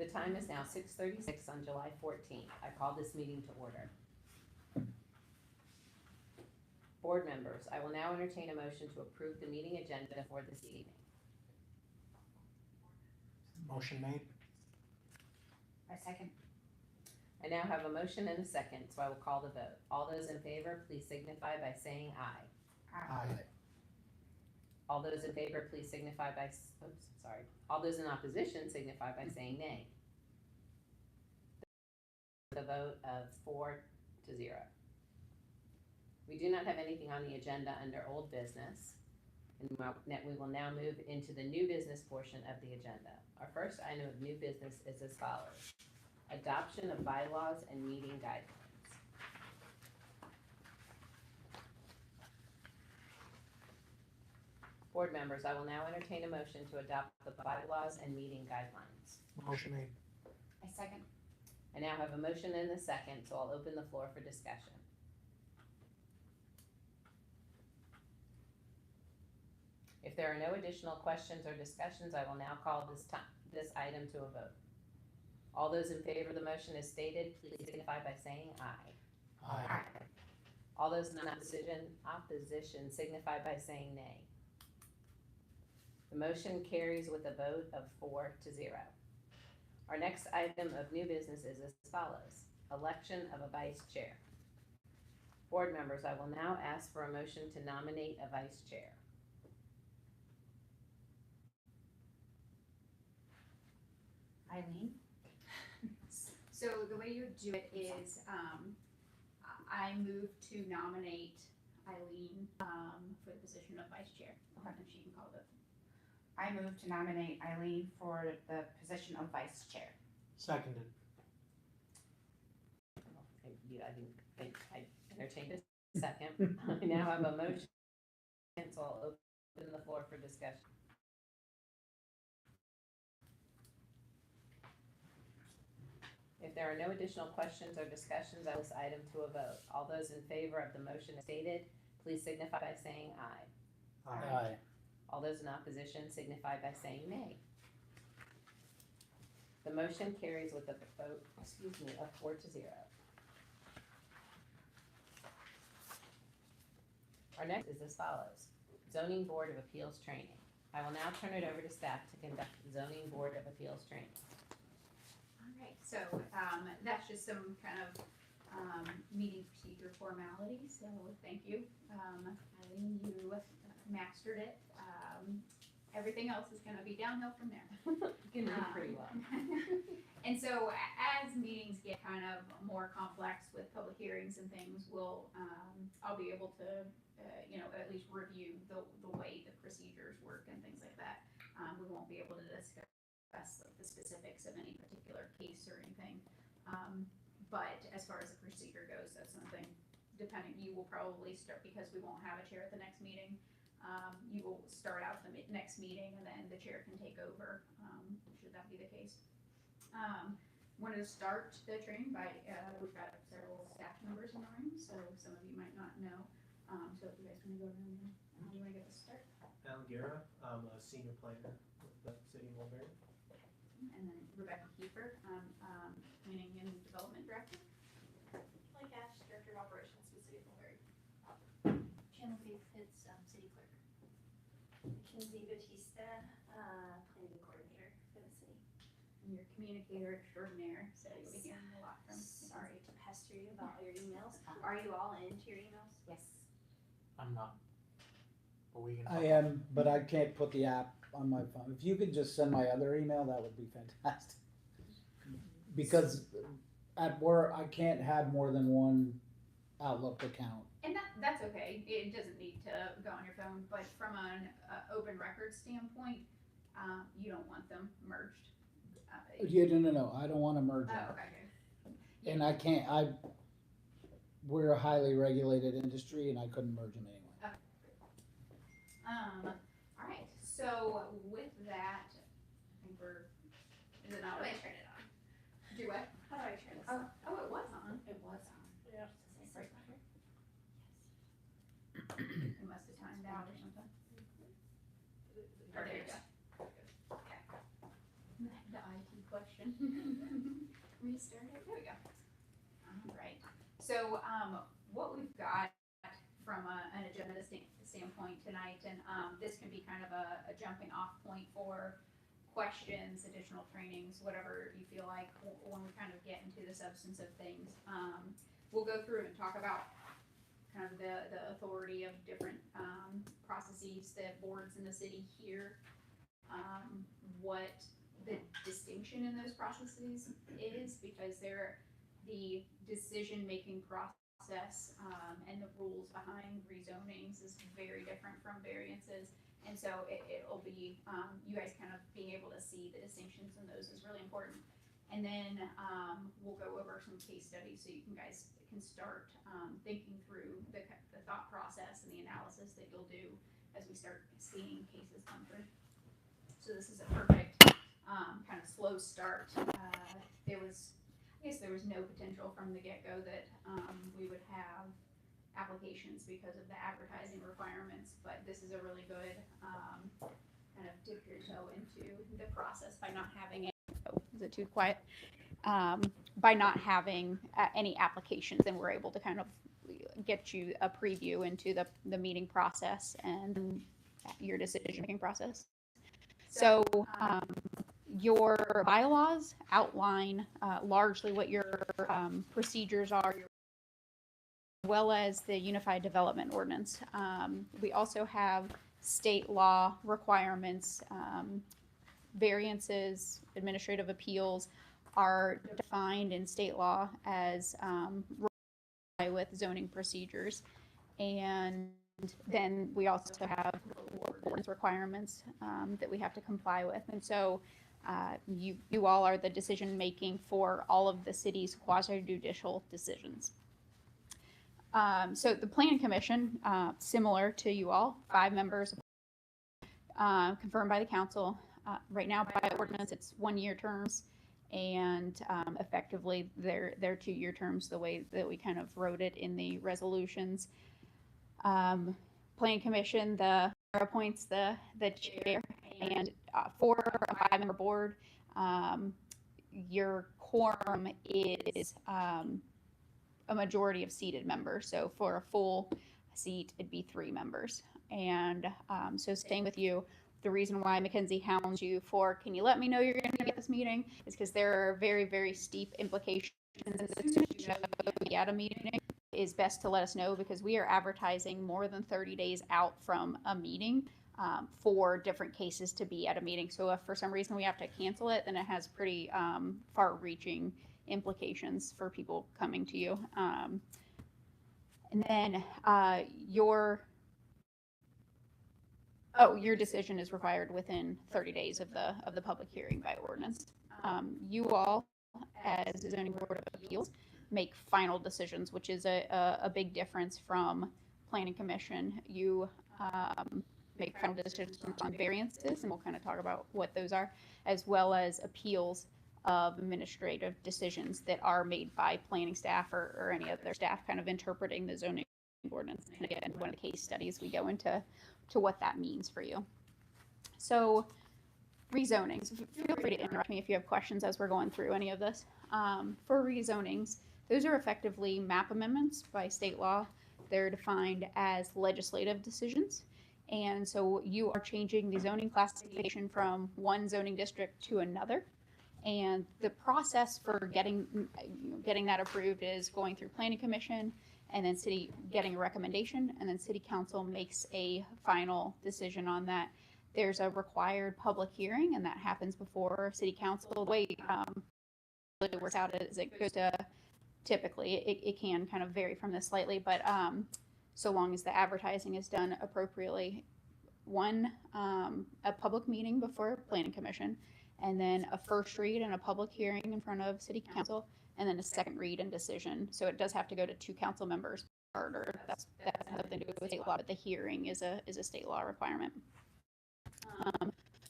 The time is now 6:36 on July 14th. I call this meeting to order. Board members, I will now entertain a motion to approve the meeting agenda for this evening. Motion made. I second. I now have a motion and a second, so I will call the vote. All those in favor, please signify by saying aye. Aye. All those in favor, please signify by, all those in opposition signify by saying nay. The vote of 4-0. We do not have anything on the agenda under old business, and we will now move into the new business portion of the agenda. Our first item of new business is as follows: adoption of bylaws and meeting guidelines. Board members, I will now entertain a motion to adopt the bylaws and meeting guidelines. Motion made. I second. I now have a motion and a second, so I'll open the floor for discussion. If there are no additional questions or discussions, I will now call this item to a vote. All those in favor of the motion as stated, please signify by saying aye. Aye. All those in opposition signify by saying nay. The motion carries with a vote of 4-0. Our next item of new business is as follows: election of a vice chair. Board members, I will now ask for a motion to nominate a vice chair. Eileen? So the way you do it is, I move to nominate Eileen, for the position of vice chair. Okay. And she can call it. I move to nominate Eileen for the position of vice chair. Seconded. I didn't think I entertained a second. I now have a motion, so I'll open the floor for discussion. If there are no additional questions or discussions on this item to a vote, all those in favor of the motion as stated, please signify by saying aye. Aye. All those in opposition signify by saying nay. The motion carries with a vote, of 4-0. Our next is as follows: Zoning Board of Appeals training. I will now turn it over to staff to conduct Zoning Board of Appeals training. All right, so, that's just some kind of, meeting procedure formality, so thank you. Eileen, you mastered it. Everything else is gonna be downhill from there. You can do pretty well. And so as meetings get kind of more complex with public hearings and things, I'll be able to, at least review the way the procedures work and things like that. We won't be able to discuss like the specifics of any particular case or anything. But as far as the procedure goes, that's something, you will probably start, because we won't have a chair at the next meeting. You will start out the next meeting and then the chair can take over, should that be the case. Wanted to start the training by, we've got several staff members in the room, so some of you might not know. So if you guys want to go around and how do you want to get this started? Alan Guerra, I'm a senior planner with the city of Mulberry. And then Rebecca Kiefer, Planning and Development Director. Like Ash, Director of Operations with City of Mulberry. Chandler Faith, it's city clerk. Mackenzie Batista, planning coordinator for the city. And your communicator extraordinaire, so you'll be hearing a lot from. Sorry to pester you about your emails. Are you all into your emails? Yes. I'm not. But we can. I am, but I can't put the app on my phone. If you could just send my other email, that would be fantastic. Because at work, I can't have more than one Outlook account. And that's okay, it doesn't need to go on your phone, but from an open record standpoint, you don't want them merged. Yeah, no, I don't want to merge Oh, them. okay. And I can't, we're a highly regulated industry and I couldn't merge them anyway. All right, so with that, I think is it How not? do I turn it on? Do what? How do I turn this Oh, on? it was on. It was on. Yeah. Does it say Right. something? It must have timed out or something. Yes. Oh, there you go. Okay. The IT question. Restart it. There we go. All right. So, what we've got from an agenda standpoint tonight, and this can be kind of a jumping off point for questions, additional trainings, whatever you feel like when we kind of get into the substance of things. We'll go through and talk about kind of the authority of different processes that boards in the city hear, what the distinction in those processes is, because they're the decision-making process and the rules behind rezonings is very different from variances. And so it'll be, you guys kind of being able to see the distinctions in those is really important. And then we'll go over some case studies so you guys can start thinking through the thought process and the analysis that you'll do as we start seeing cases come through. So this is a perfect kind of slow start. There was no potential from the get-go that we would have applications because of the advertising requirements, but this is a really good kind of dip your toe into the process by not having is it too quiet? By not having any applications, and we're able to kind of get you a preview into the meeting process and your decision-making process. So your bylaws outline largely what your procedures are, as well as the Unified Development Ordinance. We also have state law requirements, variances, administrative appeals are defined in state law as with zoning procedures. And then we also have ordinance requirements that we have to comply with. And so you all are the decision making for all of the city's quasi-judicial decisions. So the Planning Commission, similar to you all, 5 members confirmed by the council. Right now, by ordinance, it's 1-year terms, and effectively they're 2-year terms the way that we kind of wrote it in the resolutions. Planning Commission appoints the chair, and for a 5-member board, your quorum is a majority of seated members. So for a full seat, it'd be 3 members. And so staying with you, the reason why Mackenzie hounds you for, can you let me know you're going to be at this meeting, is because there are very, very steep implications. As soon as you know you'll be at a meeting, is best to let us know, because we are advertising more than 30 days out from a meeting for different cases to be at a meeting. So if for some reason we have to cancel it, then it has pretty far-reaching implications for people coming to you. And then your decision is required within 30 days of the public hearing by ordinance. You all, as the Zoning Board of Appeals, make final decisions, which is a big difference from Planning Commission. You make final decisions on variances, and we'll kind of talk about what those are, as well as appeals of administrative decisions that are made by planning staff or any other staff kind of interpreting the zoning ordinance. And again, one of the case studies, we go into what that means for you. So rezonings, feel free to interrupt me if you have questions as we're going through any of this. For rezonings, those are effectively map amendments by state law. They're defined as legislative decisions. And so you are changing the zoning classification from one zoning district to another. And the process for getting that approved is going through Planning Commission, and then city getting a recommendation, and then city council makes a final decision on that. There's a required public hearing, and that happens before city council. The way it works out is it goes to, typically, it can kind of vary from this slightly, but so long as the advertising is done appropriately, a public meeting before Planning Commission, and then a first read and a public hearing in front of city council, and then a second read and decision. So it does have to go to 2 council members. Harder. That's nothing to do with state law, but the hearing is a state law requirement.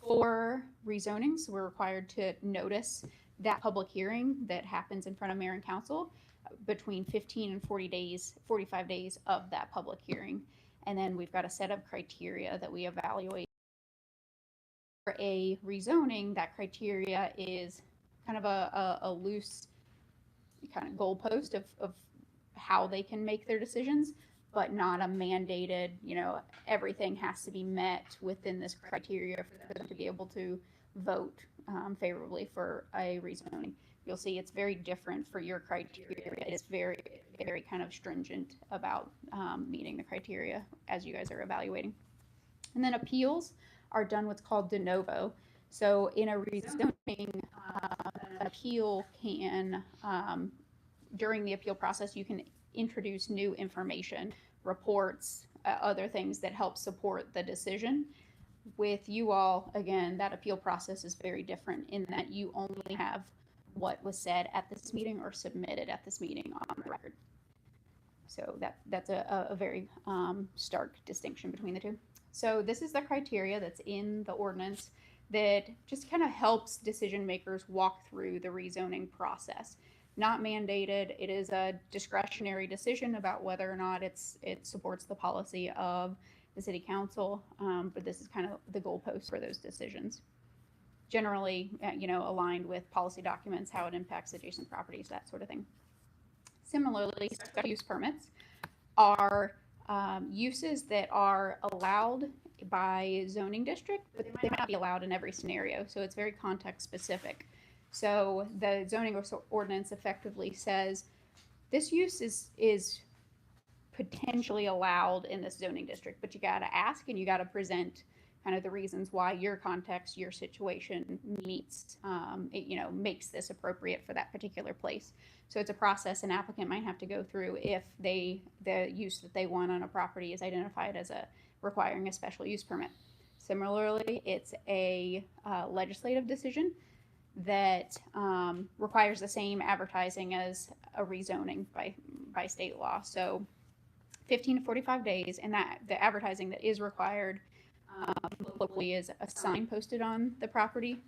For rezonings, we're required to notice that public hearing that happens in front of mayor and council between 15 and 45 days of that public hearing. And then we've got a set of criteria that we evaluate. For a rezoning, that criteria is kind of a loose kind of goalpost of how they can make their decisions, but not a mandated, everything has to be met within this criteria for them to be able to vote favorably for a rezoning. You'll see it's very different for your criteria. It's very, very kind of stringent about meeting the criteria as you guys are evaluating. And then appeals are done what's called de novo. So in a rezoning, an appeal can, during the appeal process, you can introduce new information, reports, other things that help support the decision. With you all, again, that appeal process is very different in that you only have what was said at this meeting or submitted at this meeting on the record. So that's a very stark distinction between the two. So this is the criteria that's in the ordinance that just kind of helps decision makers walk through the rezoning process. Not mandated. It is a discretionary decision about whether or not it supports the policy of the city council, but this is kind of the goalpost for those decisions. Generally, aligned with policy documents, how it impacts adjacent properties, that sort of thing. Similarly, special use permits are uses that are allowed by zoning district, but they might not be allowed in every scenario. So it's very context specific. So the zoning ordinance effectively says this use is potentially allowed in this zoning district, but you got to ask and you got to present kind of the reasons why your context, your situation meets, makes this appropriate for that particular place. So it's a process an applicant might have to go through if the use that they want on a property is identified as requiring a special use permit. Similarly, it's a legislative decision that requires the same advertising as a rezoning by state law. So 15 to 45 days, and that the advertising that is required locally is a sign posted on the property,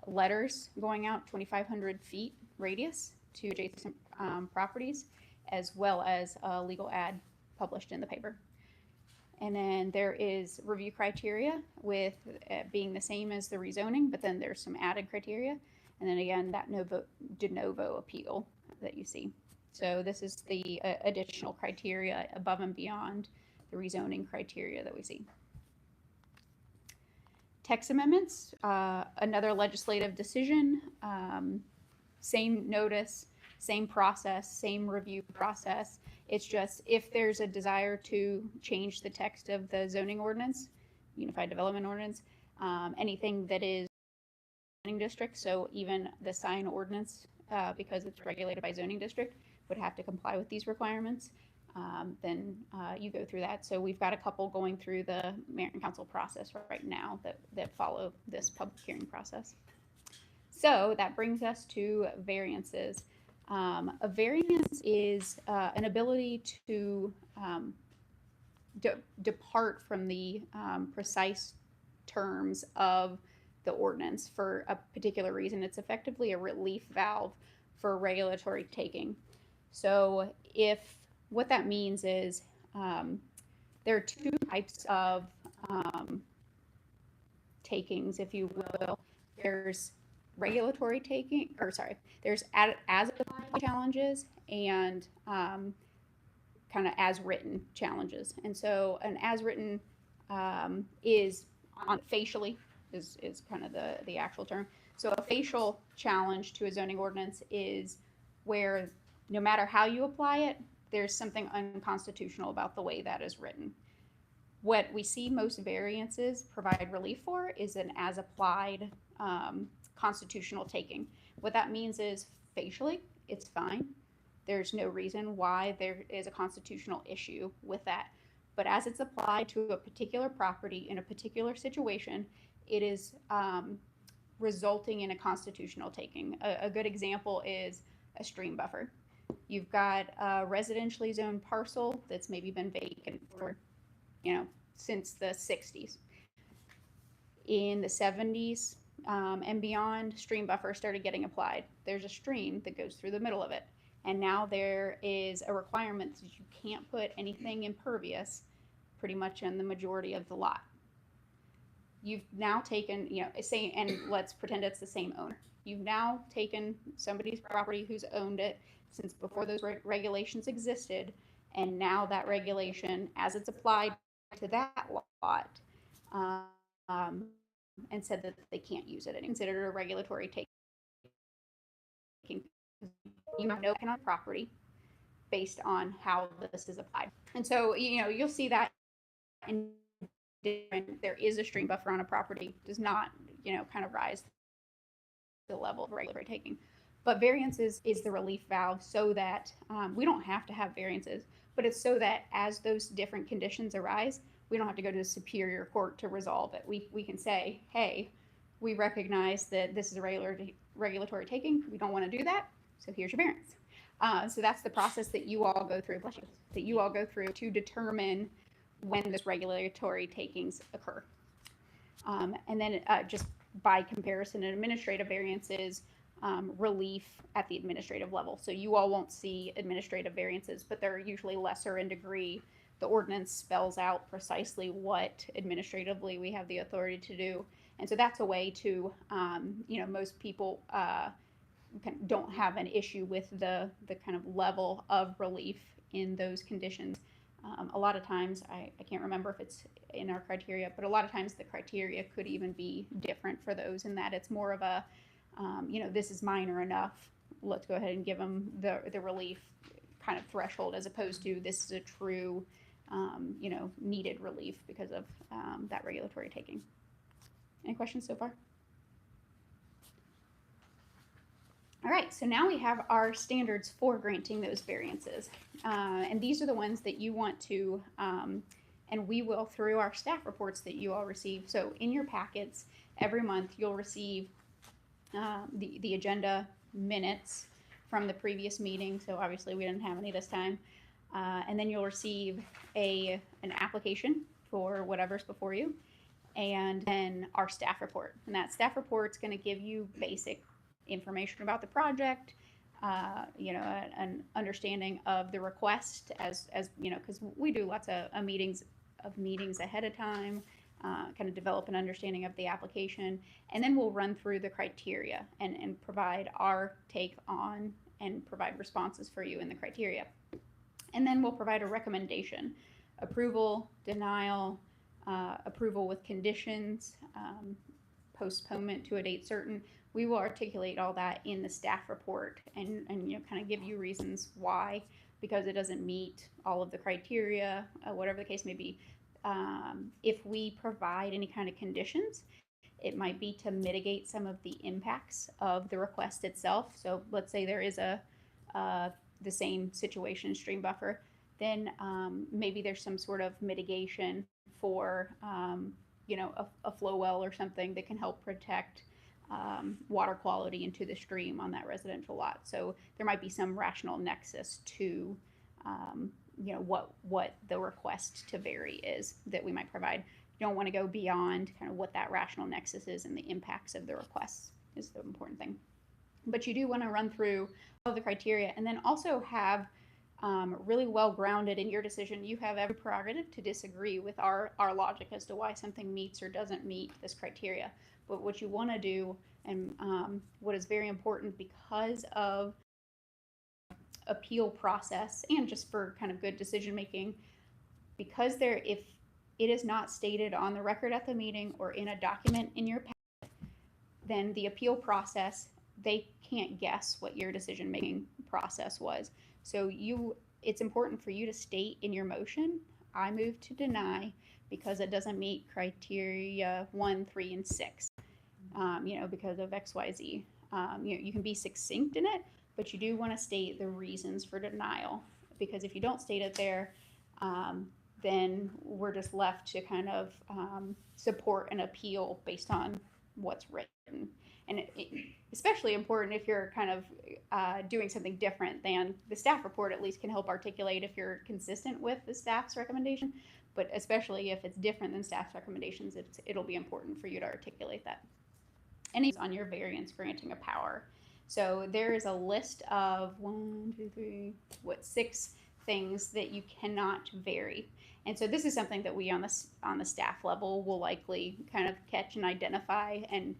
letters going out 2,500 feet radius to adjacent properties, as well as a legal ad published in the paper. And then there is review criteria with being the same as the rezoning, but then there's some added criteria. And then again, that de novo appeal that you see. So this is the additional criteria above and beyond the rezoning criteria that we see. Text amendments, another legislative decision, same notice, same process, same review process. It's just if there's a desire to change the text of the zoning ordinance, Unified Development Ordinance, anything that is zoning district, so even the sign ordinance, because it's regulated by zoning district, would have to comply with these requirements. Then you go through that. So we've got a couple going through the mayor and council process right now that follow this public hearing process. So that brings us to variances. A variance is an ability to depart from the precise terms of the ordinance for a particular reason. It's effectively a relief valve for regulatory taking. So what that means is there are two types of takings, if you will. There's regulatory taking, there's as applied challenges and kind of as written challenges. And so an as written is on facially is kind of the actual term. So a facial challenge to a zoning ordinance is where no matter how you apply it, there's something unconstitutional about the way that is written. What we see most variances provide relief for is an as applied constitutional taking. What that means is facially, it's fine. There's no reason why there is a constitutional issue with that. But as it's applied to a particular property in a particular situation, it is resulting in a constitutional taking. A good example is a stream buffer. You've got a residentially zoned parcel that's maybe been vacant for, since the 60s. In the 70s and beyond, stream buffer started getting applied. There's a stream that goes through the middle of it. And now there is a requirement that you can't put anything impervious pretty much in the majority of the lot. You've now taken, and let's pretend it's the same owner. You've now taken somebody's property who's owned it since before those regulations existed, and now that regulation, as it's applied to that lot, and said that they can't use it and considered it a regulatory taking. You have no on property based on how this is applied. And so, you'll see that in different, there is a stream buffer on a property, does not, kind of rise to the level of regulatory taking. But variances is the relief valve so that we don't have to have variances, but it's so that as those different conditions arise, we don't have to go to the superior court to resolve it. We can say, hey, we recognize that this is a regulatory taking. We don't want to do that. So here's your variance. So that's the process that you all go through, to determine when those regulatory takings occur. And then just by comparison, an administrative variance is relief at the administrative level. So you all won't see administrative variances, but they're usually lesser in degree. The ordinance spells out precisely what administratively we have the authority to do. And so that's a way to, most people don't have an issue with the kind of level of relief in those conditions. A lot of times, I can't remember if it's in our criteria, but a lot of times the criteria could even be different for those, in that it's more of a, this is minor enough, let's go ahead and give them the relief kind of threshold, as opposed to this is a true, needed relief because of that regulatory taking. Any questions so far? All right, so now we have our standards for granting those variances. And these are the ones that you want to, and we will through our staff reports that you all receive. So in your packets, every month you'll receive the agenda minutes from the previous meeting. So obviously we didn't have any this time. And then you'll receive an application for whatever's before you, and then our staff report. And that staff report's going to give you basic information about the project, an understanding of the request, as because we do lots of meetings ahead of time, kind of develop an understanding of the application, and then we'll run through the criteria and provide our take on and provide responses for you in the criteria. And then we'll provide a recommendation: approval, denial, approval with conditions, postponement to a date certain. We will articulate all that in the staff report and kind of give you reasons why, because it doesn't meet all of the criteria, whatever the case may be. If we provide any kind of conditions, it might be to mitigate some of the impacts of the request itself. So let's say there is the same situation, stream buffer, then maybe there's some sort of mitigation for a flow well or something that can help protect water quality into the stream on that residential lot. So there might be some rational nexus to what the request to vary is that we might provide. You don't want to go beyond kind of what that rational nexus is, and the impacts of the requests is the important thing. But you do want to run through all the criteria, and then also have really well grounded in your decision. You have every prerogative to disagree with our logic as to why something meets or doesn't meet this criteria. But what you want to do, and what is very important because of appeal process and just for kind of good decision making, because if it is not stated on the record at the meeting or in a document in your packet, then the appeal process, they can't guess what your decision making process was. So it's important for you to state in your motion, I move to deny because it doesn't meet criteria 1, 3, and 6, because of X, Y, Z. You can be succinct in it, but you do want to state the reasons for denial, because if you don't state it there, then we're just left to kind of support an appeal based on what's written. And especially important if you're kind of doing something different than the staff report, at least can help articulate if you're consistent with the staff's recommendation. But especially if it's different than staff's recommendations, it'll be important for you to articulate that. And on your variance granting a power. So there is a list of 6 things that you cannot vary. And so this is something that we on the staff level will likely kind of catch and identify and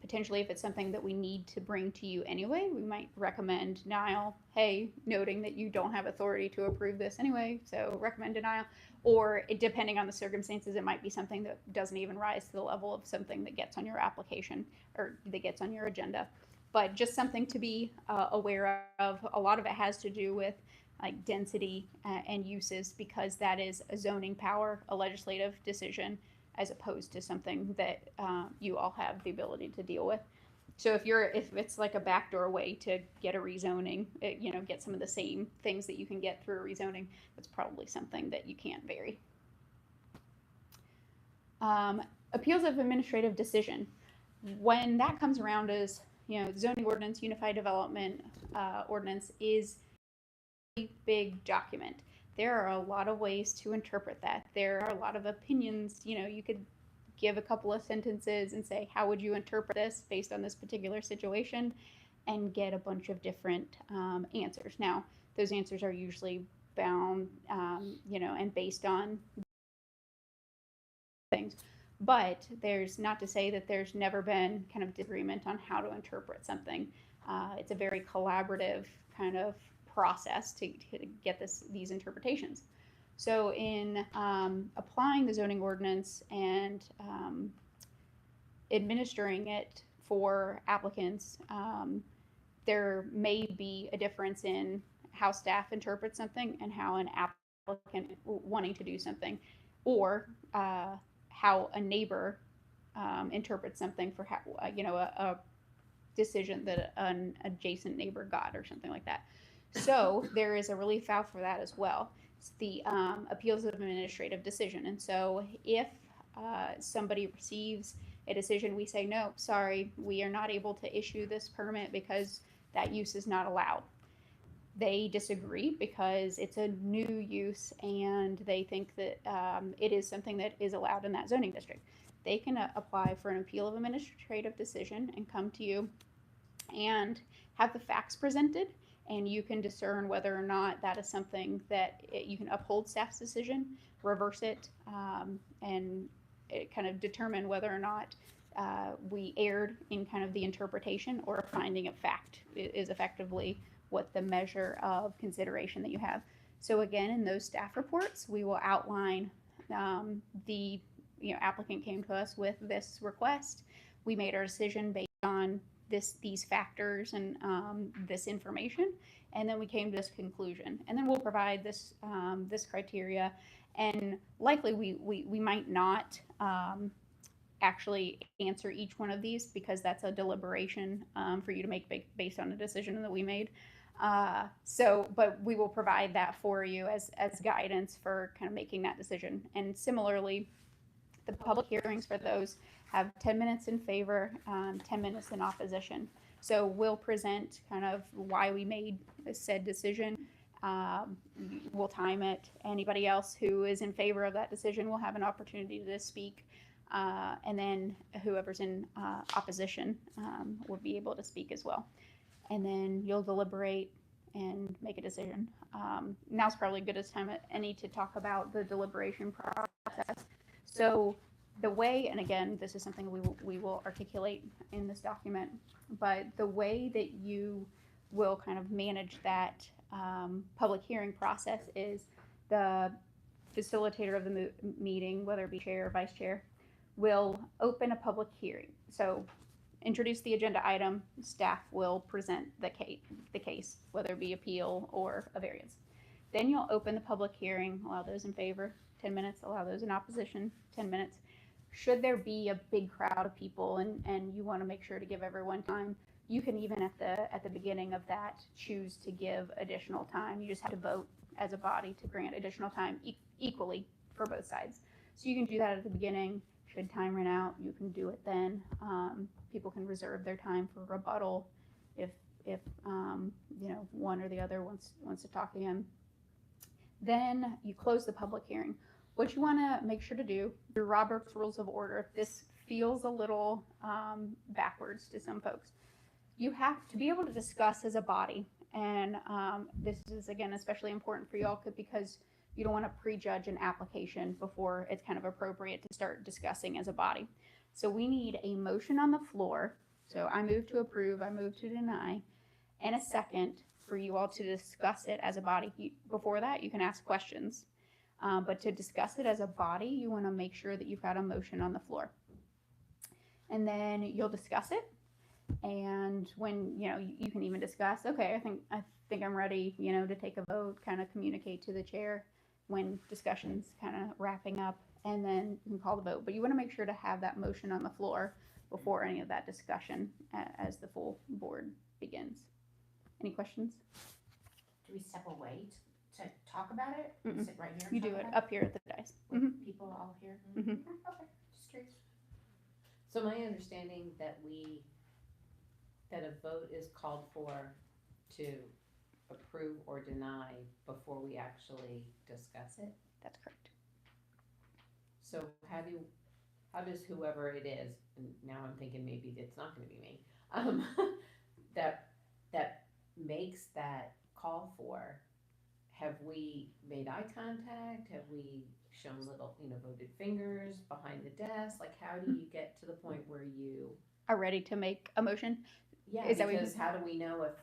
Potentially, if it's something that we need to bring to you anyway, we might recommend denial. Hey, noting that you don't have authority to approve this anyway, so recommend denial. Or depending on the circumstances, it might be something that doesn't even rise to the level of something that gets on your application or that gets on your agenda. But just something to be aware of. A lot of it has to do with like density and uses, because that is a zoning power, a legislative decision, as opposed to something that you all have the ability to deal with. So if it's like a backdoor way to get a rezoning, get some of the same things that you can get through a rezoning, that's probably something that you can't vary. Appeals of administrative decision. When that comes around as, the zoning ordinance, unified development ordinance is a big document. There are a lot of ways to interpret that. There are a lot of opinions. You could give a couple of sentences and say, how would you interpret this based on this particular situation, and get a bunch of different answers. Now, those answers are usually bound, and based on things. But there's not to say that there's never been kind of disagreement on how to interpret something. It's a very collaborative kind of process to get these interpretations. So in applying the zoning ordinance and administering it for applicants, there may be a difference in how staff interprets something and how an applicant wanting to do something, or how a neighbor interprets something for how, a decision that an adjacent neighbor got or something like that. So there is a relief valve for that as well. It's the appeals of administrative decision. And so if somebody receives a decision, we say, no, sorry, we are not able to issue this permit because that use is not allowed. They disagree because it's a new use and they think that it is something that is allowed in that zoning district. They can apply for an appeal of administrative decision and come to you and have the facts presented, and you can discern whether or not that is something that you can uphold staff's decision, reverse it, and kind of determine whether or not we erred in kind of the interpretation, or a finding of fact is effectively what the measure of consideration that you have. So again, in those staff reports, we will outline the applicant came to us with this request. We made our decision based on these factors and this information, and then we came to this conclusion. And then we'll provide this criteria, and likely we might not actually answer each one of these, because that's a deliberation for you to make based on a decision that we made. But we will provide that for you as guidance for kind of making that decision. And similarly, the public hearings for those have 10 minutes in favor, 10 minutes in opposition. So we'll present kind of why we made said decision. We'll time it. Anybody else who is in favor of that decision will have an opportunity to speak. And then whoever's in opposition will be able to speak as well. And then you'll deliberate and make a decision. Now's probably good as time as any to talk about the deliberation process. So the way, and again, this is something we will articulate in this document, but the way that you will kind of manage that public hearing process is the facilitator of the meeting, whether it be chair or vice chair, will open a public hearing. So introduce the agenda item, staff will present the case, whether it be appeal or a variance. Then you'll open the public hearing, allow those in favor 10 minutes, allow those in opposition 10 minutes. Should there be a big crowd of people and you want to make sure to give everyone time, you can even at the beginning of that choose to give additional time. You just have to vote as a body to grant additional time equally for both sides. So you can do that at the beginning. Should time run out, you can do it then. People can reserve their time for rebuttal if one or the other wants to talk again. Then you close the public hearing. What you want to make sure to do through Robert's Rules of Order, this feels a little backwards to some folks. You have to be able to discuss as a body, and this is again especially important for y'all because you don't want to prejudge an application before it's kind of appropriate to start discussing as a body. So we need a motion on the floor So I move to approve, I move to deny, and a second for you all to discuss it as a body. Before that, you can ask questions. But to discuss it as a body, you want to make sure that you've got a motion on the floor. And then you'll discuss it. And when, you can even discuss, okay, I think I'm ready, to take a vote, kind of communicate to the chair when discussion's kind of wrapping up, and then you can call the vote. But you want to make sure to have that motion on the floor before any of that discussion as the full board begins. Any questions? Do we step away to talk about it? Mm-mm. Sit right here? and You talk do it about up here at the dais. With Mhm. people all here? Mhm. Okay, just curious. So my understanding that a vote is called for to approve or deny before we actually discuss it. That's correct. So how does whoever it is, and now I'm thinking maybe it's not gonna be me, that makes that call for, have we made eye contact? Have we shown little, voted fingers behind the desk? Like, how do you get to the point where you, Are ready to make a motion? yeah, Is that what you- because how do we know if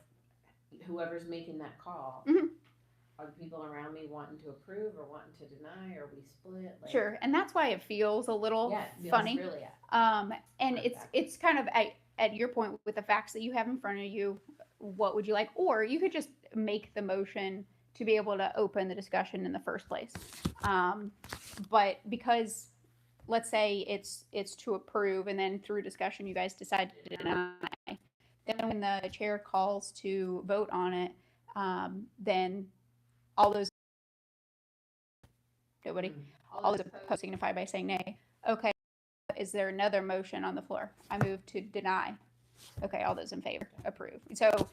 whoever's making that call, Mhm. are the people around me wanting to approve or wanting to deny? Are we split? Like, Sure, and that's why it feels a little yeah, it feels funny. really, And Right back. it's kind of at your point with the facts that you have in front of you. What would you like? Or you could just make the motion to be able to open the discussion in the first place. But because let's say it's to approve, and then through discussion you guys decide to deny. Then when the chair calls to vote on it, then all those nobody. All those opposed signify by saying nay. Okay, is there another motion on the floor? I move to deny. Okay, all those in favor, approve. So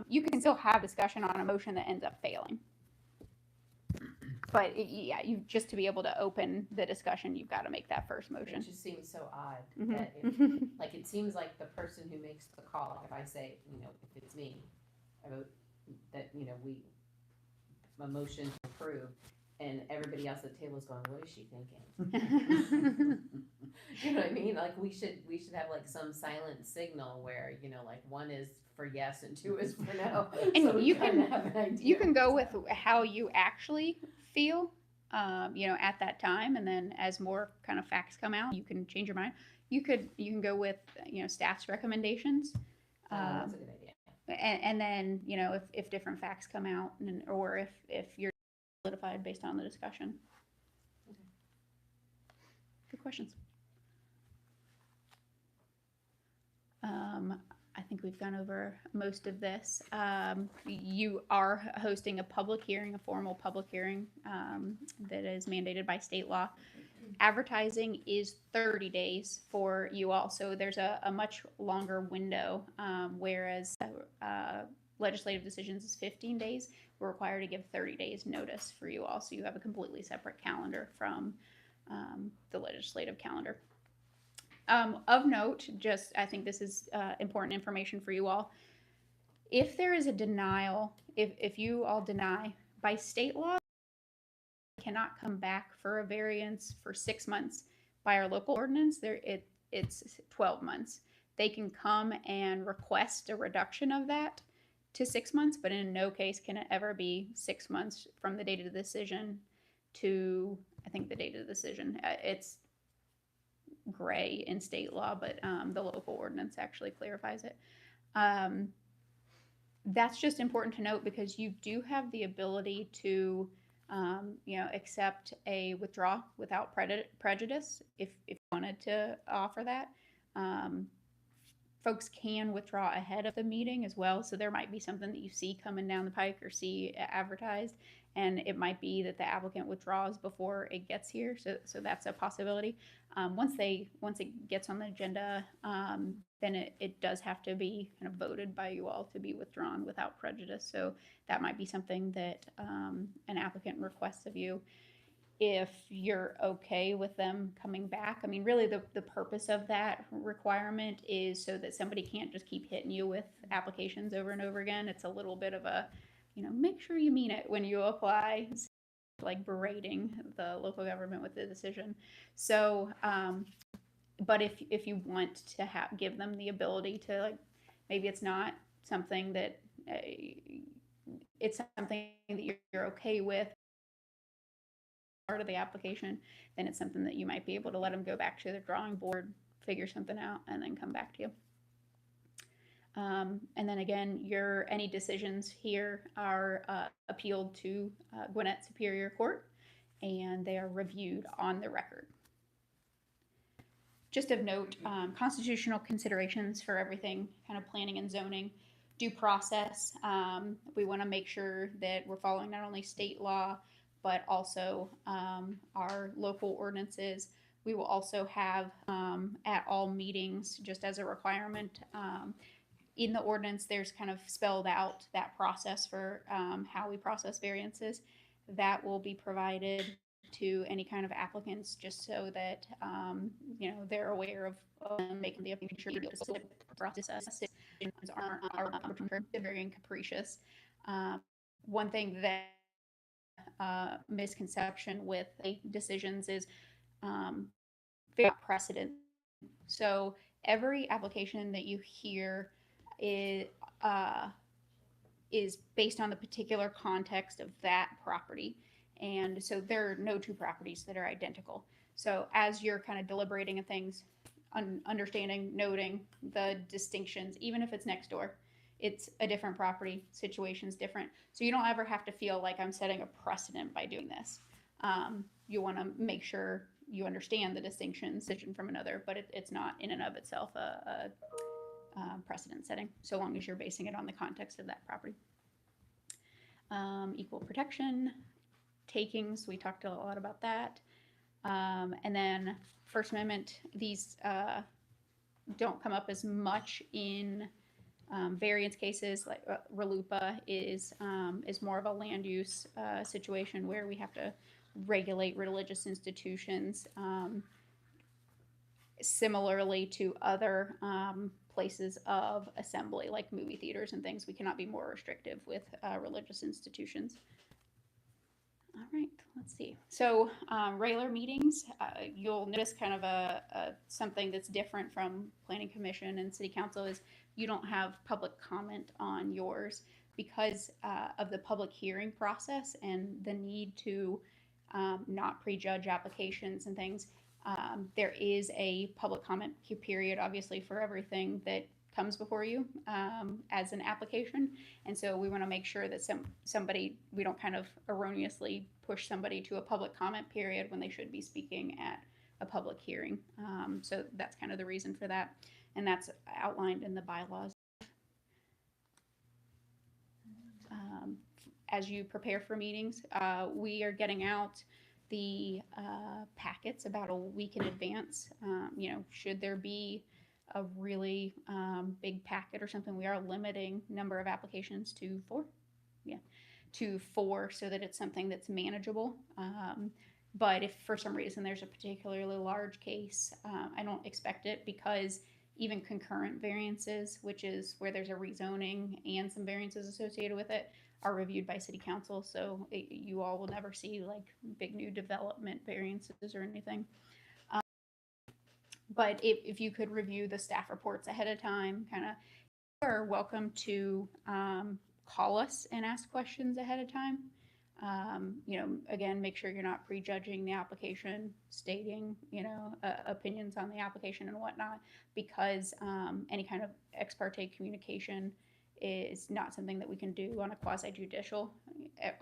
you can still have discussion on a motion that ends up failing. But yeah, you just to be able to open the discussion, you've got to make that first it motion. just seems so odd Mhm. that if, like, it seems like the person who makes the call, like if I say, if it's me, I vote that, a motion to approve, and everybody else at the table is going, what is she thinking? You know what I mean? Like, we should have like some silent signal where, like one is for yes and two is for no. And So we you kinda can- have an idea. You can go with how you actually feel, at that time, and then as more kind of facts come out, you can change your mind. You can go with staff's recommendations, That's a good idea. and then if different facts come out, or if you're solidified based on the discussion. Okay. Good questions. I think we've gone over most of this. You are hosting a public hearing, a formal public hearing that is mandated by state law. Advertising is 30 days for you all, so there's a much longer window, whereas legislative decisions is 15 days. We're required to give 30 days notice for you all, so you have a completely separate calendar from the legislative calendar. Of note, I think this is important information for you all. If there is a denial, if you all deny, by state law, cannot come back for a variance for 6 months. By our local ordinance, it's 12 months. They can come and request a reduction of that to 6 months, but in no case can it ever be 6 months from the date of the decision to, I think, the date of the decision. It's gray in state law, but the local ordinance actually clarifies it. That's just important to note because you do have the ability to accept a withdrawal without prejudice if you wanted to offer that. Folks can withdraw ahead of the meeting as well, so there might be something that you see coming down the pike or see advertised, and it might be that the applicant withdraws before it gets here, so that's a possibility. Once it gets on the agenda, then it does have to be kind of voted by you all to be withdrawn without prejudice, so that might be something that an applicant requests of you. If you're okay with them coming back, I mean, really the purpose of that requirement is so that somebody can't just keep hitting you with applications over and over again. It's a little bit of a, make sure you mean it when you apply, like berating the local government with the decision. So but if you want to give them the ability to, like, maybe it's not something that it's something that you're okay with part of the application, then it's something that you might be able to let them go back to the drawing board, figure something out, and then come back to you. And then again, any decisions here are appealed to Gwinnett Superior Court, and they are reviewed on the record. Just of note, constitutional considerations for everything, kind of planning and zoning, due process. We want to make sure that we're following not only state law, but also our local ordinances. We will also have at all meetings, just as a requirement, in the ordinance, there's kind of spelled out that process for how we process variances. That will be provided to any kind of applicants, just so that they're aware of making the process aren't arbitrary and capricious. One thing that misconception with decisions is precedent. So every application that you hear is based on the particular context of that property. And so there are no two properties that are identical. So as you're kind of deliberating and things, understanding, noting the distinctions, even if it's next door, it's a different property, situation's different. So you don't ever have to feel like I'm setting a precedent by doing this. You want to make sure you understand the distinction from another, but it's not in and of itself a precedent setting, so long as you're basing it on the context of that property. Equal protection, takings, we talked a lot about that. And then First Amendment, these don't come up as much in variance cases. Like RLUIPA is more of a land use situation where we have to regulate religious institutions similarly to other places of assembly, like movie theaters and things. We cannot be more restrictive with religious institutions. All right, let's see. So regular meetings, you'll notice kind of something that's different from Planning Commission and City Council is you don't have public comment on yours because of the public hearing process and the need to not prejudge applications and things. There is a public comment period, obviously, for everything that comes before you as an application. And so we want to make sure that we don't kind of erroneously push somebody to a public comment period when they should be speaking at a public hearing. So that's kind of the reason for that. And that's outlined in the bylaws. As you prepare for meetings, we are getting out the packets about a week in advance. Should there be a really big packet or something, we are limiting number of applications to 4. To 4 so that it's something that's manageable. But if for some reason there's a particularly large case, I don't expect it, because even concurrent variances, which is where there's a rezoning and some variances associated with it, are reviewed by City Council. So you all will never see like big new development variances or anything. But if you could review the staff reports ahead of time, kind of, you are welcome to call us and ask questions ahead of time. Again, make sure you're not prejudging the application, stating, opinions on the application and whatnot, because any kind of ex parte communication is not something that we can do on a quasi-judicial.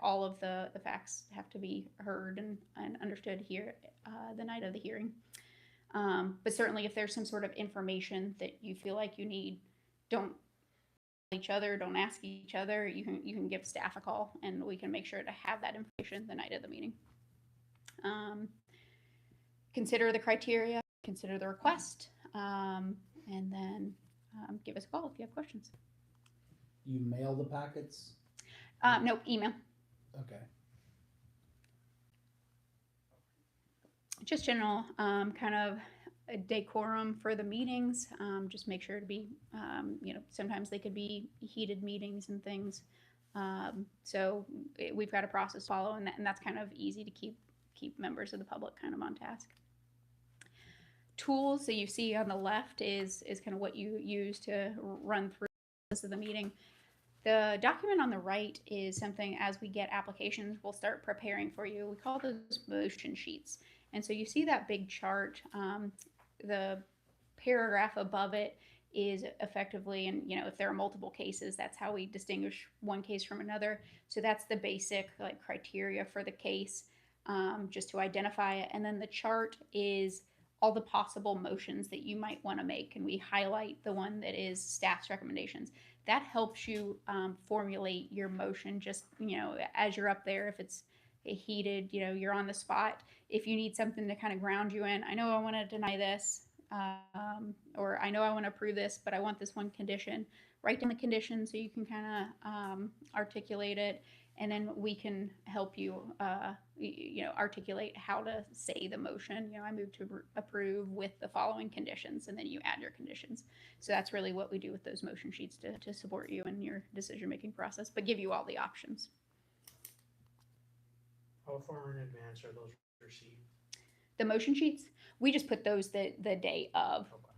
All of the facts have to be heard and understood here the night of the hearing. But certainly if there's some sort of information that you feel like you need, don't ask each other. You can give staff a call and we can make sure to have that information the night of the meeting. Consider the criteria, consider the request, and then give us a call if you have questions. You mail the packets? No, email. Okay. Just general kind of a decorum for the meetings. Just make sure to be, sometimes they could be heated meetings and things. So we've got a process to follow, and that's kind of easy to keep members of the public kind of on task. tools that you see on the left is kind of what you use to run through this of the meeting. The document on the right is something, as we get applications, we'll start preparing for you. We call those motion sheets. And so you see that big chart. The paragraph above it is effectively, and if there are multiple cases, that's how we distinguish one case from another. So that's the basic criteria for the case, just to identify it. And then the chart is all the possible motions that you might want to make, and we highlight the one that is staff's recommendations. That helps you formulate your motion, just as you're up there. If it's heated, you're on the spot. If you need something to kind of ground you in, I know I want to deny this, or I know I want to approve this, but I want this one condition. Write down the condition so you can kind of articulate it, and then we can help you, articulate how to say the motion. I move to approve with the following conditions, and then you add your conditions. So that's really what we do with those motion sheets to support you in your decision-making process, but give you all the options. How far in advance are those received? The motion sheets, we just put those the day of. Okay.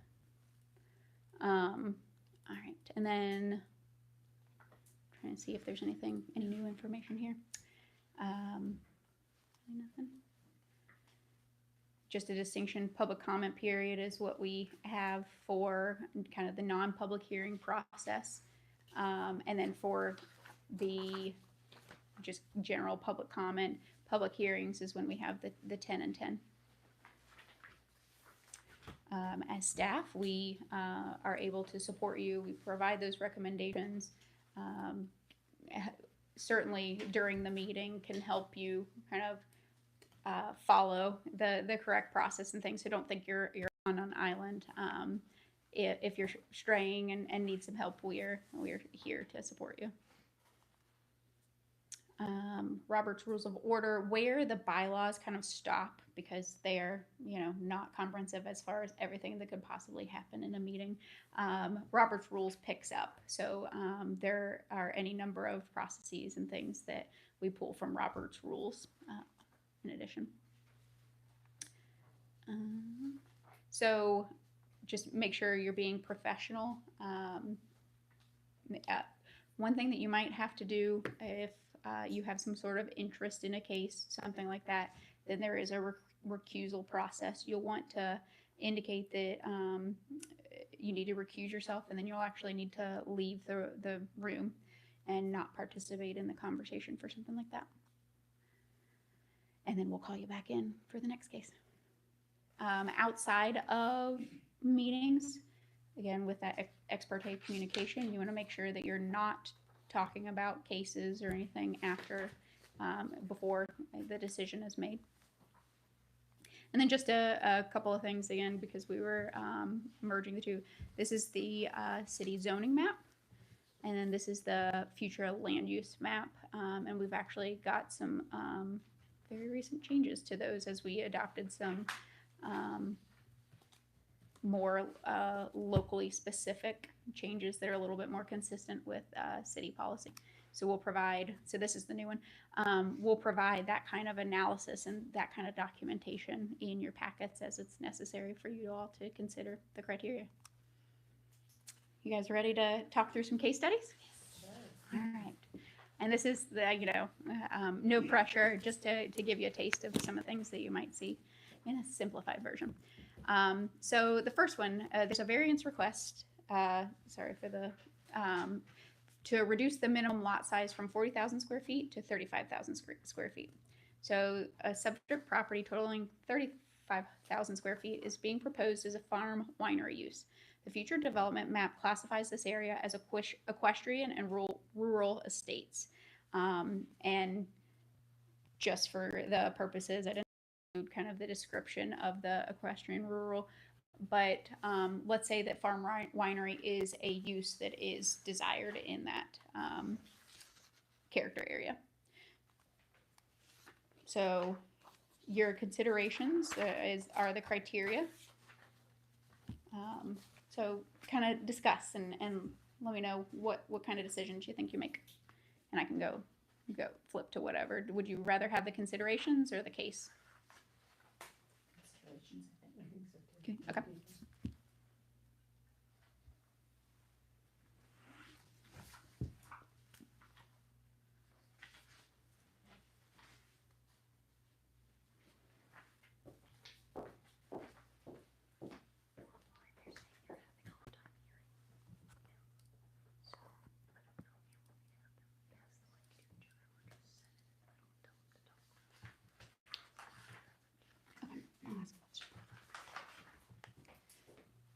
All right, and then trying to see if there's any new information here. Nothing. Just a distinction. Public comment period is what we have for kind of the non-public hearing process, and then for the just general public comment, public hearings is when we have the 10 and 10. As staff, we are able to support you. We provide those recommendations. Certainly during the meeting can help you kind of follow the correct process and things. So don't think you're on an island. If you're straying and need some help, we're here to support you. Robert's Rules of Order, where the bylaws kind of stop because they're not comprehensive as far as everything that could possibly happen in a meeting. Robert's Rules picks up, so there are any number of processes and things that we pull from Robert's Rules in addition. So just make sure you're being professional. One thing that you might have to do if you have some sort of interest in a case, something like that, then there is a recusal process. You'll want to indicate that you need to recuse yourself, and then you'll actually need to leave the room and not participate in the conversation for something like that. And then we'll call you back in for the next case. Outside of meetings, again, with that ex parte communication, you want to make sure that you're not talking about cases or anything after, before the decision is made. And then just a couple of things again, because we were merging the two. This is the city zoning map, and then this is the future land use map. And we've actually got some very recent changes to those as we adopted some more locally specific changes that are a little bit more consistent with city policy. So we'll provide, so this is the new one, we'll provide that kind of analysis and that kind of documentation in your packets as it's necessary for you all to consider the criteria. You guys ready to talk through some case studies? Sure. All right. And this is the, no pressure, just to give you a taste of some of the things that you might see in a simplified version. So the first one, there's a variance request, to reduce the minimum lot size from 40,000 square feet to 35,000 square feet. So a subject property totaling 35,000 square feet is being proposed as a farm winery use. The future development map classifies this area as equestrian and rural estates. And just for the purposes, I didn't include kind of the description of the equestrian rural, but let's say that farm winery is a use that is desired in that character area. So your considerations are the criteria. So kind of discuss and let me know what kind of decisions you think you make, and I can go flip to whatever. Would you rather have the considerations or the case? Considerations, I think so too. Okay.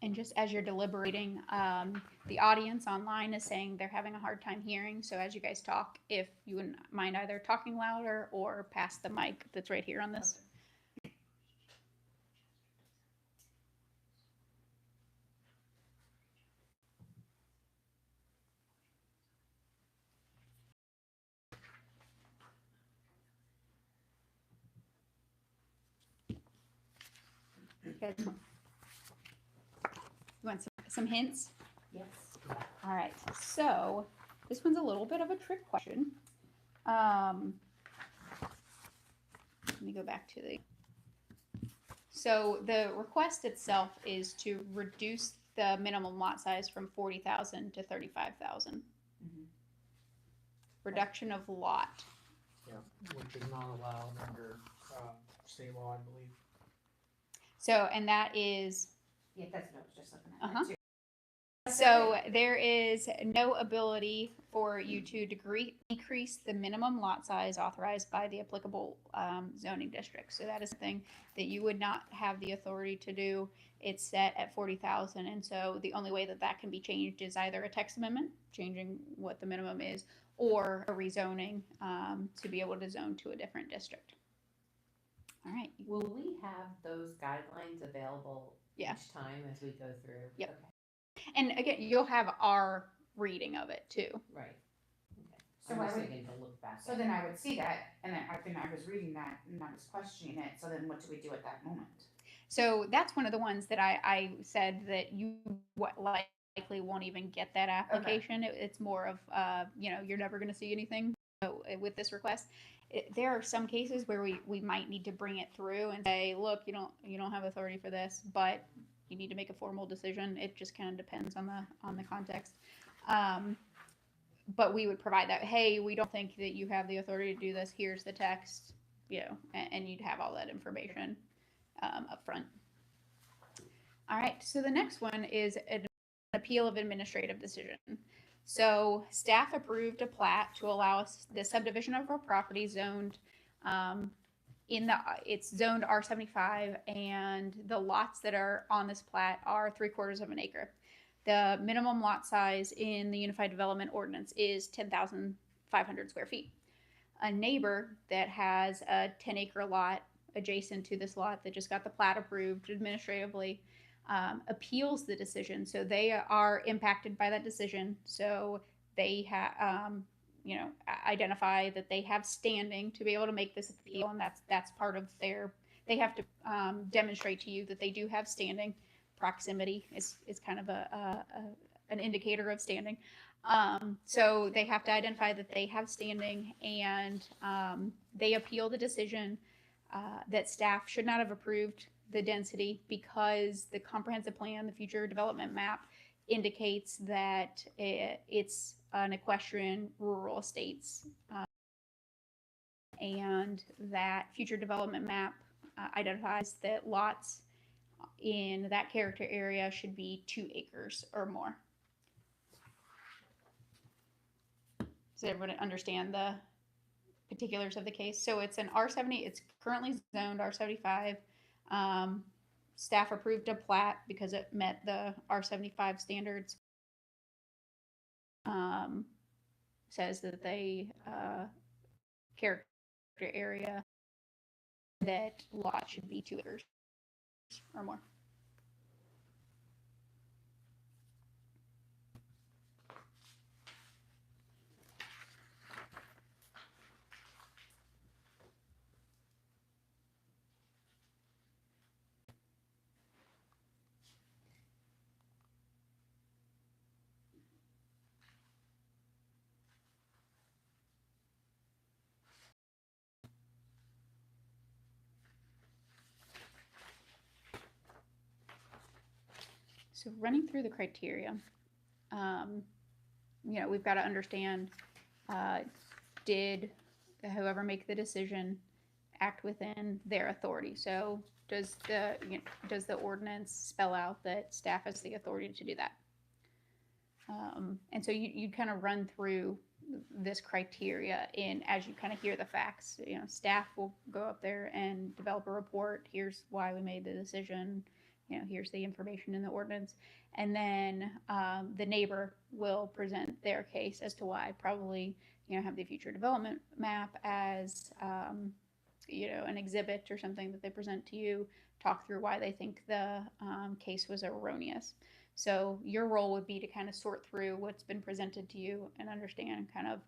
And just as you're deliberating, the audience online is saying they're having a hard time hearing. So as you guys talk, if you wouldn't mind either talking louder or past the mic that's right here on this. You guys want- you want some hints? Yes. All right, so this one's a little bit of a trick question. Let me go back to the. So the request itself is to reduce the minimum lot size from 40,000 to 35,000. Mhm. Reduction of lot. Yeah, which is not allowed under, state law, I believe. So, and that is, Yeah, that's what I was just looking at. Uh-huh. too. so there is no ability for you to decrease the minimum lot size authorized by the applicable zoning district. So that is something that you would not have the authority to do. It's set at 40,000. And so the only way that that can be changed is either a text amendment, changing what the minimum is, or a rezoning to be able to zone to a different district. All right. Will we have those guidelines available Yeah. each time as we go through? Yep. Okay, And again, you'll have our reading of it too. right. Okay. So I'm I just would- thinking to look back. So at then it. I would see that, and then I was reading that and I was questioning it, so then what do we do at that moment? So that's one of the ones that I said that you likely won't even get that application. It's more of, you're never going to see anything with this request. There are some cases where we might need to bring it through and say, look, you don't have authority for this, but you need to make a formal decision. It just kind of depends on the context. But we would provide that. Hey, we don't think that you have the authority to do this. Here's the text, and you'd have all that information up front. All right. So the next one is an appeal of administrative decision. So staff approved a plat to allow us the subdivision of our property zoned it's zoned R75, and the lots that are on this plat are 3/4 of an acre. The minimum lot size in the Unified Development Ordinance is 10,500 square feet. A neighbor that has a 10-acre lot adjacent to this lot that just got the plat approved administratively appeals the decision. So they are impacted by that decision. So they identify that they have standing to be able to make this appeal, and that's part of they have to demonstrate to you that they do have standing. Proximity is kind of an indicator of standing. So they have to identify that they have standing, and they appeal the decision that staff should not have approved the density because the comprehensive plan, the future development map, indicates that it's an equestrian rural estates, and that future development map identifies that lots in that character area should be 2 acres or more. Does everyone understand the particulars of the case? So it's an R70, it's currently zoned R75. Staff approved a plat because it met the R75 standards. Says that they character area that lot should be 2 acres or more. So running through the criteria, we've got to understand, did whoever make the decision act within their authority? So does the ordinance spell out that staff has the authority to do that? And so you kind of run through this criteria as you kind of hear the facts. Staff will go up there and develop a report. Here's why we made the decision. Here's the information in the ordinance. And then the neighbor will present their case as to why. Probably, have the future development map as, an exhibit or something that they present to you, talk through why they think the case was erroneous. So your role would be to kind of sort through what's been presented to you and understand kind of,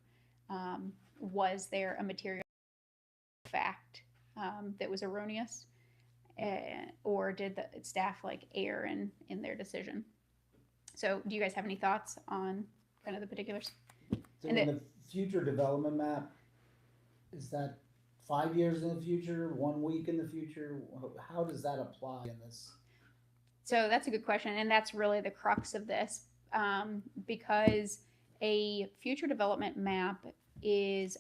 was there a material fact that was erroneous? Or did the staff err in their decision? So do you guys have any thoughts on kind of the particulars? So in the future development map, is that 5 years in the future, 1 week in the future? How does that apply in this? So that's a good question, and that's really the crux of this, because a future development map is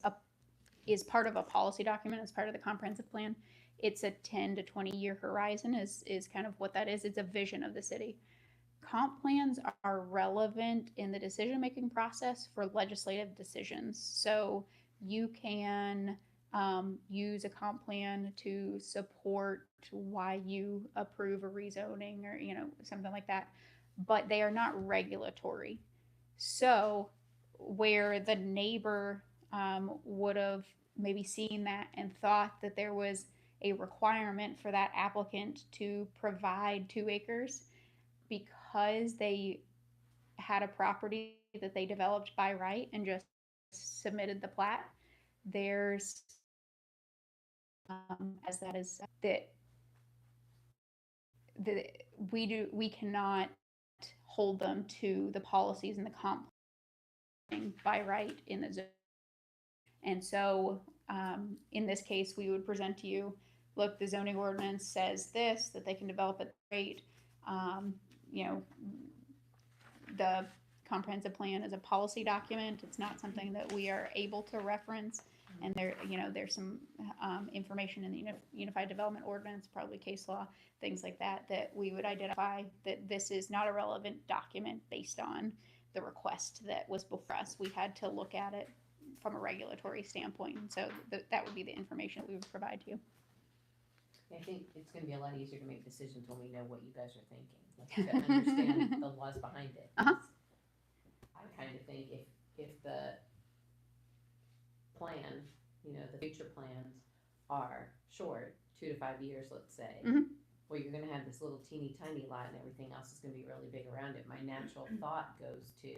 part of a policy document, as part of the comprehensive plan. It's a 10 to 20 year horizon is kind of what that is. It's a vision of the city. Comp plans are relevant in the decision-making process for legislative decisions. So you can use a comp plan to support why you approve a rezoning or, something like that, but they are not regulatory. So where the neighbor would have maybe seen that and thought that there was a requirement for that applicant to provide 2 acres because they had a property that they developed by right and just submitted the plat. There's as that is that we cannot hold them to the policies and the comp by right in the zone. And so in this case, we would present to you, look, the zoning ordinance says this, that they can develop at rate. The comprehensive plan is a policy document. It's not something that we are able to reference. And there's some information in the Unified Development Ordinance, probably case law, things like that, that we would identify that this is not a relevant document based on the request that was before us. We had to look at it from a regulatory standpoint. And so that would be the information that we would provide to you. I think it's gonna be a lot easier to make decisions when we know what you guys are thinking, to understand the laws behind it. Uh-huh. I kind of think if the plan, the future plans are short, 2 to 5 years, let's say, well, you're gonna have this little teeny tiny lot and everything else is gonna be really big around it. My natural thought goes to,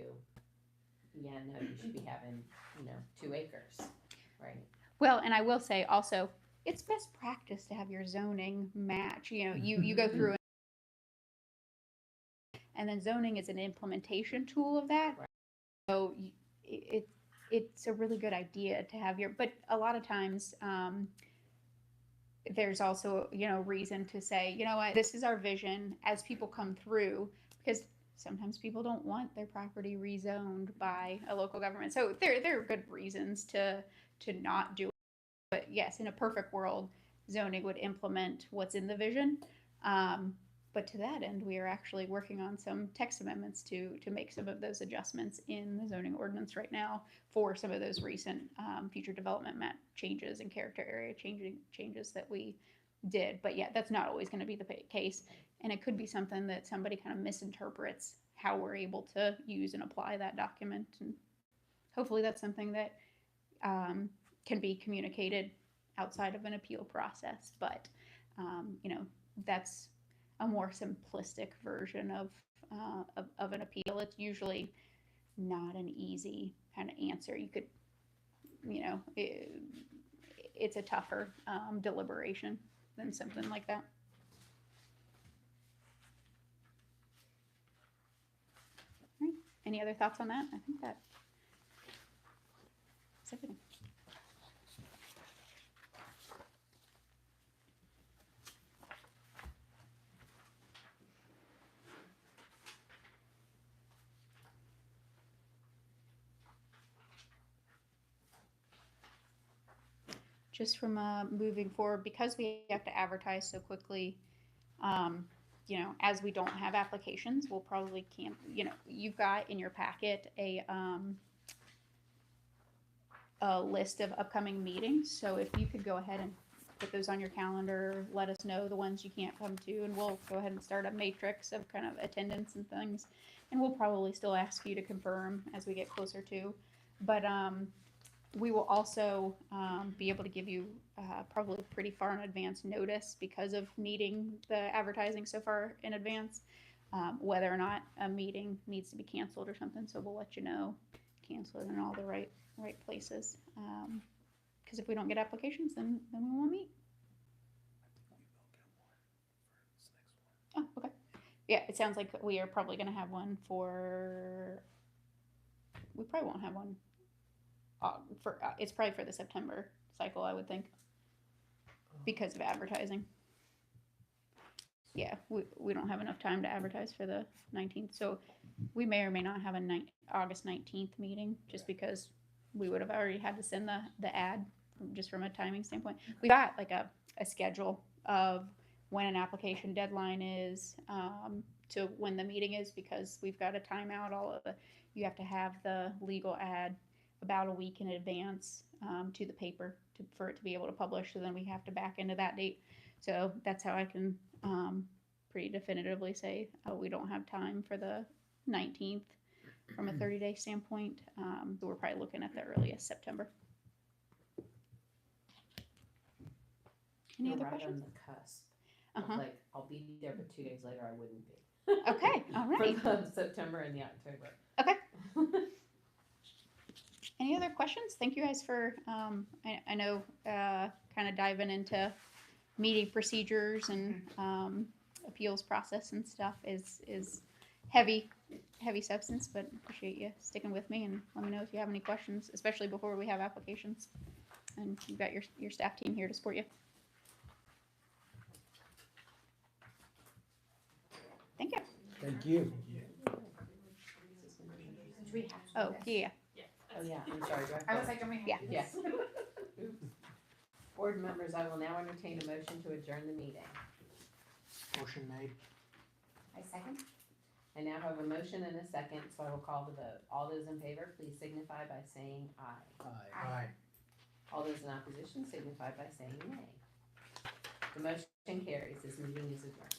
yeah, no, you should be having, 2 acres, right? Well, and I will say also, it's best practice to have your zoning match. You go through and then zoning is an implementation tool of that. Right. So it's a really good idea to have but a lot of times there's also, reason to say, you know what, this is our vision as people come through, because sometimes people don't want their property rezoned by a local government. So there are good reasons to not do it. But yes, in a perfect world, zoning would implement what's in the vision. But to that end, we are actually working on some text amendments to make some of those adjustments in the zoning ordinance right now for some of those recent future development map changes and character area changes that we did. But yeah, that's not always going to be the case. And it could be something that somebody kind of misinterprets how we're able to use and apply that document. And hopefully that's something that can be communicated outside of an appeal process. But, that's a more simplistic version of an appeal. It's usually not an easy kind of answer. You could, it's a tougher deliberation than something like that. All right. Any other thoughts on that? I think that's everything. just from moving forward, because we have to advertise so quickly, as we don't have applications, we'll probably can't, you've got in your packet a list of upcoming meetings. So if you could go ahead and put those on your calendar, let us know the ones you can't come to, and we'll go ahead and start a matrix of kind of attendance and things. And we'll probably still ask you to confirm as we get closer to. But we will also be able to give you probably pretty far in advance notice because of needing the advertising so far in advance, whether or not a meeting needs to be canceled or something. So we'll let you know, cancel it in all the right places. Because if we don't get applications, then we won't meet. Oh, okay. Yeah, it sounds like we are probably going to have one we probably won't have one it's probably for the September cycle, I would think, because of advertising. Yeah, we don't have enough time to advertise for the 19th, so we may or may not have a August 19th meeting, just because we would have already had to send the ad from a timing standpoint. We got like a schedule of when an application deadline is to when the meeting is, because we've got to time out you have to have the legal ad about a week in advance to the paper for it to be able to publish. So then we have to back into that date. So that's how I can pretty definitively say we don't have time for the 19th from a 30-day standpoint. So we're probably looking at the earliest September. Any You're other right questions? on the cusp. Of like, I'll be there, but 2 days later I wouldn't be. Okay, all right. For the September and the October. Okay. Any other questions? Thank you guys for, I know, kind of diving into meeting procedures and appeals process and stuff is heavy substance, but appreciate you sticking with me, and let me know if you have any questions, especially before we have applications. And you've got your staff team here to support you. Thank you. Thank you. Do we have to do Oh, this? yeah. Oh, yeah, I'm sorry. do I have was like, do we have Yeah. to do Yes. this? Oops. Board members, I will now entertain a motion to adjourn the meeting. Motion made. I second. I now have a motion and a second, so I will call the vote. All those in favor, please signify by saying aye. Aye. Aye. All those in opposition signify by saying nay. The motion carries. This meeting is adjourned.